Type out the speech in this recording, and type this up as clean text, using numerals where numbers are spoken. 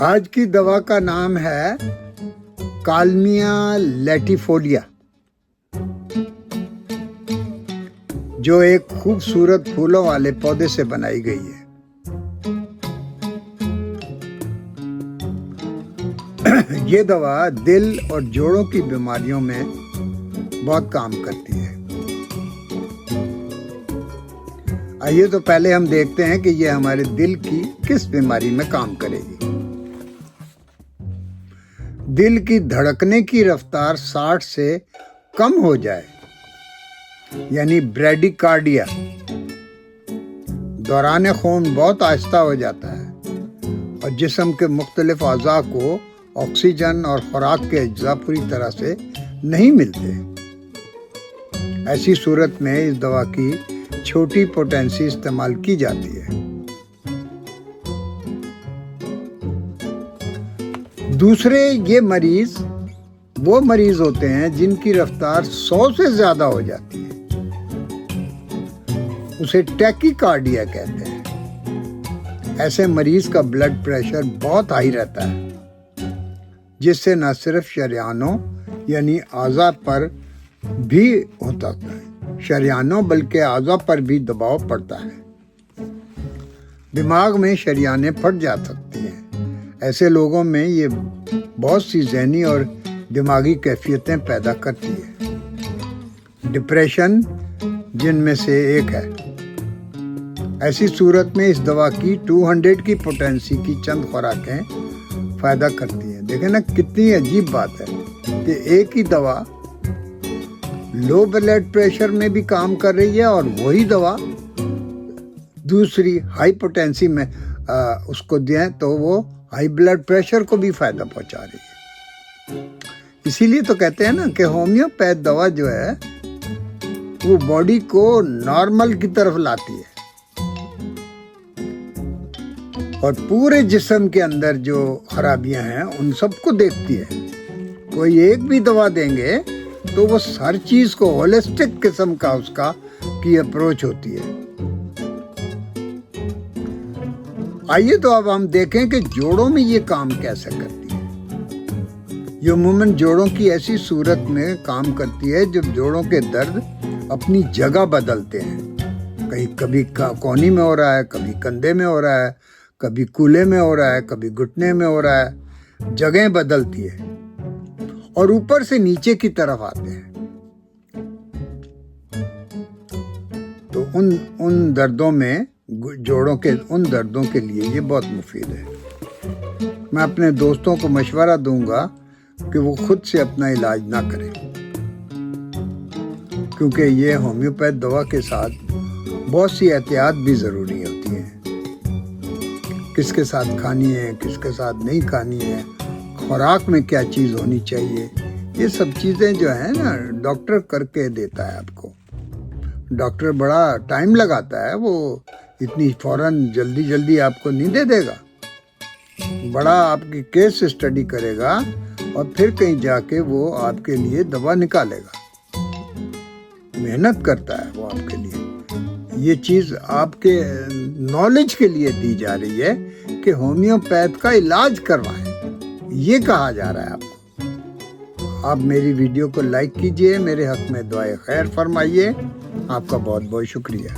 آج کی دوا کا نام ہے کالمیا لیٹیفولیا، جو ایک خوبصورت پھولوں والے پودے سے بنائی گئی ہے۔ یہ دوا دل اور جوڑوں کی بیماریوں میں بہت کام کرتی ہے۔ آئیے تو پہلے ہم دیکھتے ہیں کہ یہ ہمارے دل کی کس بیماری میں کام کرے گی۔ دل کی دھڑکنے کی رفتار 60 سے کم ہو جائے، یعنی بریڈیکارڈیا، دوران خون بہت آہستہ ہو جاتا ہے اور جسم کے مختلف اعضاء کو آکسیجن اور خوراک کے اجزاء پوری طرح سے نہیں ملتے۔ ایسی صورت میں اس دوا کی چھوٹی پوٹینسی استعمال کی جاتی ہے۔ دوسرے یہ مریض وہ مریض ہوتے ہیں جن کی رفتار 100 سے زیادہ ہو جاتی ہے، اسے ٹیکی کارڈیا کہتے ہیں۔ ایسے مریض کا بلڈ پریشر بہت ہائی رہتا ہے، جس سے نہ صرف شریانوں یعنی اعضاء پر بھی ہوتا ہے، شریانوں بلکہ اعضاء پر بھی دباؤ پڑتا ہے۔ دماغ میں شریانیں پھٹ جا سکتی ہیں۔ ایسے لوگوں میں یہ بہت سی ذہنی اور دماغی کیفیتیں پیدا کرتی ہے۔ ڈپریشن جن میں سے ایک ہے۔ ایسی صورت میں اس دوا کی 200 کی پوٹینسی کی چند خوراکیں فائدہ کرتی ہیں۔ دیکھیں نا کتنی عجیب بات ہے کہ ایک ہی دوا لو بلڈ پریشر میں بھی کام کر رہی ہے اور وہی دوا دوسری ہائی پوٹینسی میں اس کو دیں تو وہ ہائی بلڈ پریشر کو بھی فائدہ پہنچا رہی ہے۔ اسی لیے تو کہتے ہیں نا کہ ہومیوپیتھ دوا جو ہے وہ باڈی کو نارمل کی طرف لاتی ہے اور پورے جسم کے اندر جو خرابیاں ہیں ان سب کو دیکھتی ہے۔ کوئی ایک بھی دوا دیں گے تو وہ ہر چیز کو ہولسٹک قسم کا اس کا کی اپروچ ہوتی ہے۔ آئیے تو اب ہم دیکھیں کہ جوڑوں میں یہ کام کیسے کرتی ہے۔ یہ عموماً جوڑوں کی ایسی صورت میں کام کرتی ہے جب جوڑوں کے درد اپنی جگہ بدلتے ہیں۔ کبھی کونی میں ہو رہا ہے، کبھی کندھے میں ہو رہا ہے، کبھی کولے میں ہو رہا ہے، کبھی گھٹنے میں ہو رہا ہے، جگہیں بدلتی ہے اور اوپر سے نیچے کی طرف آتے ہیں۔ تو ان دردوں میں جوڑوں کے ان دردوں کے لیے یہ بہت مفید ہے۔ میں اپنے دوستوں کو مشورہ دوں گا کہ وہ خود سے اپنا علاج نہ کریں، کیونکہ یہ ہومیوپیتھ دوا کے ساتھ بہت سی احتیاط بھی ضروری ہوتی ہیں۔ کس کے ساتھ کھانی ہے، کس کے ساتھ نہیں کھانی ہے، خوراک میں کیا چیز ہونی چاہیے، یہ سب چیزیں جو ہیں نا ڈاکٹر کر کے دیتا ہے آپ کو۔ ڈاکٹر بڑا ٹائم لگاتا ہے، وہ اتنی فوراً جلدی آپ کو نہیں دے دے گا۔ بڑا آپ کی کیس اسٹڈی کرے گا اور پھر کہیں جا کے وہ آپ کے لیے دوا نکالے گا۔ محنت کرتا ہے وہ آپ کے لیے۔ یہ چیز آپ کے نالج کے لیے دی جا رہی ہے کہ ہومیوپیتھ کا علاج کروائیں، یہ کہا جا رہا ہے آپ کو۔ آپ میری ویڈیو کو لائک کیجئے، میرے حق میں دعائے خیر فرمائیے۔ آپ کا بہت بہت شکریہ۔